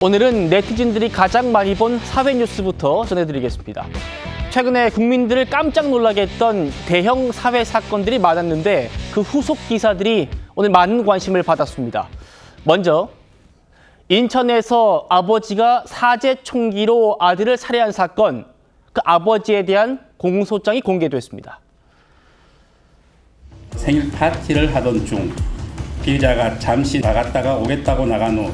오늘은 네티즌들이 가장 많이 본 사회 뉴스부터 전해드리겠습니다. 최근에 국민들을 깜짝 놀라게 했던 대형 사회 사건들이 많았는데 그 후속 기사들이 오늘 많은 관심을 받았습니다. 먼저 인천에서 아버지가 사제 총기로 아들을 살해한 사건, 그 아버지에 대한 공소장이 공개됐습니다. 생일 파티를 하던 중 피해자가 잠시 나갔다가 오겠다고 나간 후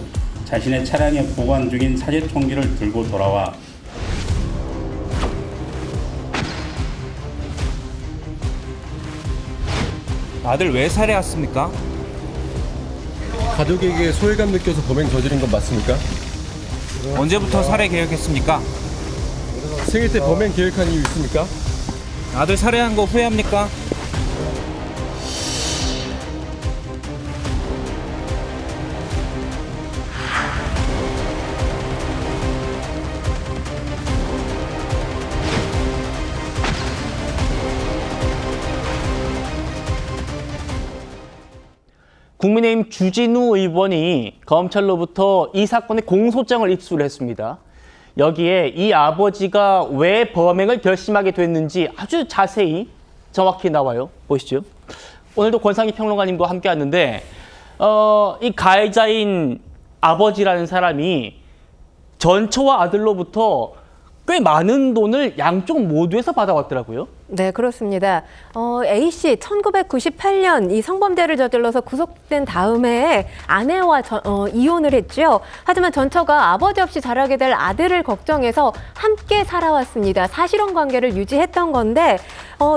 자신의 차량에 보관 중인 사제 총기를 들고 돌아와 아들 왜 살해했습니까? 가족에게 소외감 느껴서 범행 저지른 건 맞습니까? 언제부터 살해 계획했습니까? 생일 때 범행 계획한 이유 있습니까? 아들 살해한 거 후회합니까? 국민의힘 주진우 의원이 검찰로부터 이 사건의 공소장을 입수를 했습니다. 여기에 이 아버지가 왜 범행을 결심하게 됐는지 아주 자세히 정확히 나와요. 보시죠. 오늘도 권상희 평론가님과 함께 하는데 이 가해자인 아버지라는 사람이 전처와 아들로부터 꽤 많은 돈을 양쪽 모두에서 받아왔더라고요. 네, 그렇습니다. A씨 1998년 이 성범죄를 저질러서 구속된 다음에 아내와 이혼을 했죠. 하지만 전처가 아버지 없이 자라게 될 아들을 걱정해서 함께 살아왔습니다. 사실혼 관계를 유지했던 건데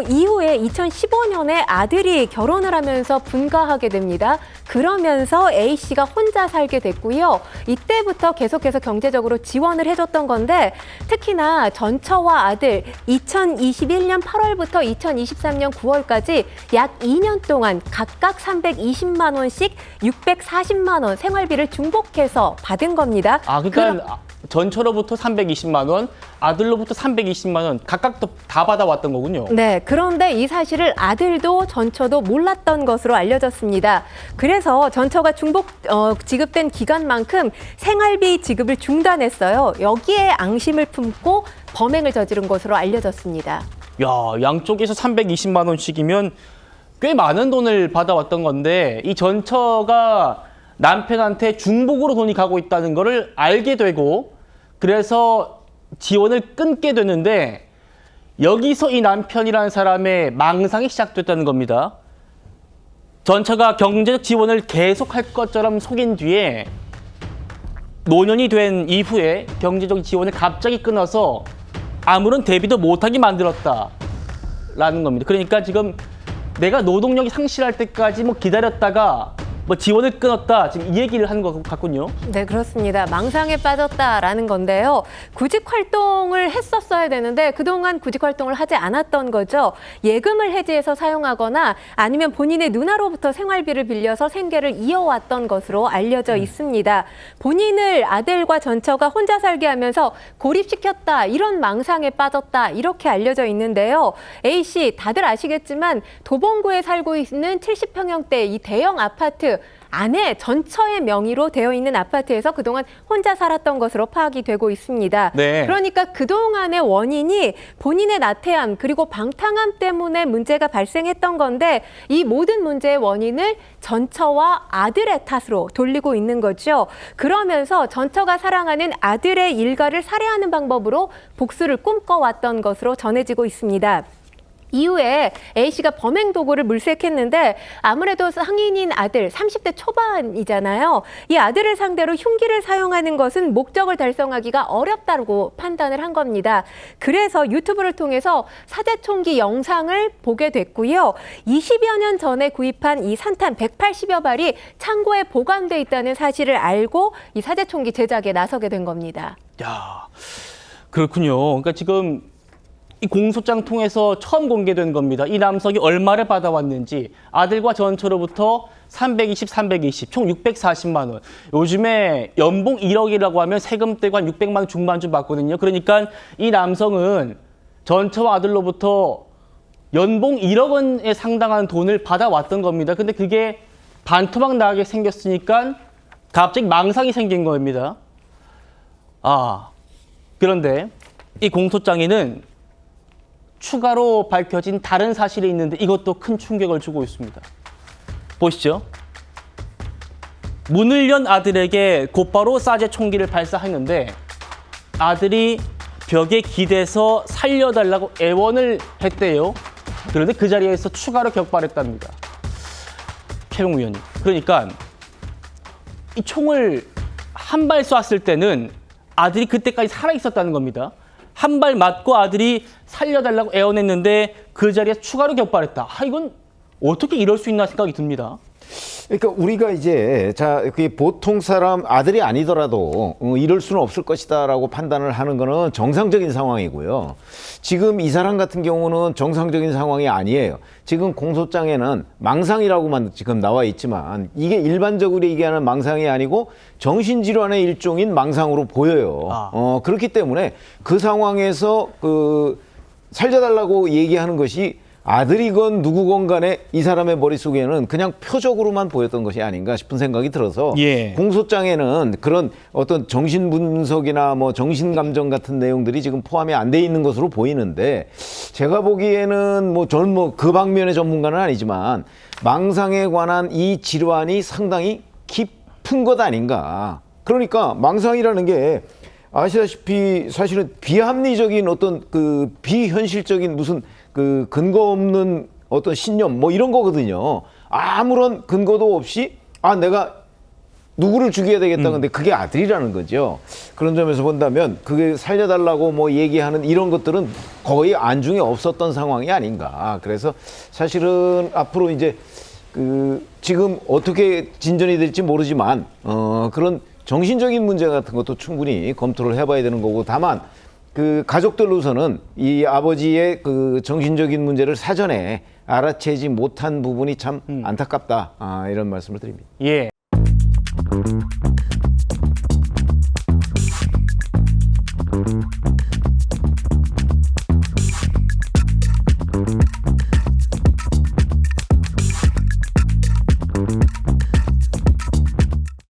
이후에 2015년에 아들이 결혼을 하면서 분가하게 됩니다. 그러면서 A씨가 혼자 살게 됐고요. 이때부터 계속해서 경제적으로 지원을 해줬던 건데 특히나 전처와 아들 2021년 8월부터 2023년 9월까지 약 2년 동안 각각 320만 원씩 640만 원 생활비를 중복해서 받은 겁니다. 그러니까 전처로부터 320만 원, 아들로부터 320만 원 각각 다 받아왔던 거군요. 네, 그런데 이 사실을 아들도 전처도 몰랐던 것으로 알려졌습니다. 그래서 전처가 중복 지급된 기간만큼 생활비 지급을 중단했어요. 여기에 앙심을 품고 범행을 저지른 것으로 알려졌습니다. 야, 양쪽에서 320만 원씩이면 꽤 많은 돈을 받아왔던 건데 이 전처가 남편한테 중복으로 돈이 가고 있다는 거를 알게 되고 그래서 지원을 끊게 되는데 여기서 이 남편이라는 사람의 망상이 시작됐다는 겁니다. 전처가 경제적 지원을 계속할 것처럼 속인 뒤에 노년이 된 이후에 경제적 지원을 갑자기 끊어서 아무런 대비도 못하게 만들었다라는 겁니다. 그러니까 지금 내가 노동력이 상실할 때까지 기다렸다가 지원을 끊었다. 지금 이 얘기를 하는 것 같군요. 네, 그렇습니다. 망상에 빠졌다라는 건데요. 구직 활동을 했었어야 되는데 그동안 구직 활동을 하지 않았던 거죠. 예금을 해지해서 사용하거나 아니면 본인의 누나로부터 생활비를 빌려서 생계를 이어왔던 것으로 알려져 있습니다. 본인을 아들과 전처가 혼자 살게 하면서 고립시켰다. 이런 망상에 빠졌다. 이렇게 알려져 있는데요. A씨, 다들 아시겠지만 도봉구에 살고 있는 70평형대 이 대형 아파트 아내 전처의 명의로 되어 있는 아파트에서 그동안 혼자 살았던 것으로 파악이 되고 있습니다. 네. 그러니까 그동안의 원인이 본인의 나태함 그리고 방탕함 때문에 문제가 발생했던 건데 이 모든 문제의 원인을 전처와 아들의 탓으로 돌리고 있는 거죠. 그러면서 전처가 사랑하는 아들의 일가를 살해하는 방법으로 복수를 꿈꿔왔던 것으로 전해지고 있습니다. 이후에 A씨가 범행 도구를 물색했는데 아무래도 상인인 아들 30대 초반이잖아요. 이 아들을 상대로 흉기를 사용하는 것은 목적을 달성하기가 어렵다고 판단을 한 겁니다. 그래서 유튜브를 통해서 사제총기 영상을 보게 됐고요. 20여 년 전에 구입한 이 산탄 180여 발이 창고에 보관돼 있다는 사실을 알고 이 사제총기 제작에 나서게 된 겁니다. 야, 그렇군요. 그러니까 지금 이 공소장 통해서 처음 공개된 겁니다. 이 남성이 얼마를 받아왔는지 아들과 전처로부터 320, 총 640만 원. 요즘에 연봉 1억이라고 하면 세금 떼고 한 600만 원 중반쯤 받거든요. 그러니까 이 남성은 전처와 아들로부터 연봉 1억 원에 상당한 돈을 받아왔던 겁니다. 근데 그게 반토막 나게 생겼으니까 갑자기 망상이 생긴 겁니다. 그런데 이 공소장에는 추가로 밝혀진 다른 사실이 있는데 이것도 큰 충격을 주고 있습니다. 보시죠. 문을 연 아들에게 곧바로 사제 총기를 발사했는데 아들이 벽에 기대서 살려달라고 애원을 했대요. 그런데 그 자리에서 추가로 격발했답니다. 최종 위원님. 그러니까 이 총을 한 발 쐈을 때는 아들이 그때까지 살아있었다는 겁니다. 한 발 맞고 아들이 살려달라고 애원했는데 그 자리에서 추가로 격발했다. 이건 어떻게 이럴 수 있나 생각이 듭니다. 그러니까 우리가 이제 그게 보통 사람 아들이 아니더라도 이럴 수는 없을 것이다라고 판단을 하는 거는 정상적인 상황이고요. 지금 이 사람 같은 경우는 정상적인 상황이 아니에요. 지금 공소장에는 망상이라고만 지금 나와 있지만 이게 일반적으로 얘기하는 망상이 아니고 정신질환의 일종인 망상으로 보여요. 그렇기 때문에 그 상황에서 살려달라고 얘기하는 것이 아들이건 누구건 간에 이 사람의 머릿속에는 그냥 표적으로만 보였던 것이 아닌가 싶은 생각이 들어서 공소장에는 그런 어떤 정신분석이나 뭐 정신감정 같은 내용들이 지금 포함이 안 돼 있는 것으로 보이는데 제가 보기에는 저는 그 방면의 전문가는 아니지만 망상에 관한 이 질환이 상당히 깊은 것 아닌가. 그러니까 망상이라는 게 아시다시피 사실은 비합리적인 어떤 비현실적인 무슨 근거 없는 어떤 신념 이런 거거든요. 아무런 근거도 없이 내가 누구를 죽여야 되겠다. 근데 그게 아들이라는 거죠. 그런 점에서 본다면 그게 살려달라고 얘기하는 이런 것들은 거의 안중에 없었던 상황이 아닌가. 그래서 사실은 앞으로 이제 지금 어떻게 진전이 될지 모르지만 그런 정신적인 문제 같은 것도 충분히 검토를 해봐야 되는 거고, 다만 가족들로서는 이 아버지의 정신적인 문제를 사전에 알아채지 못한 부분이 참 안타깝다. 이런 말씀을 드립니다. 예.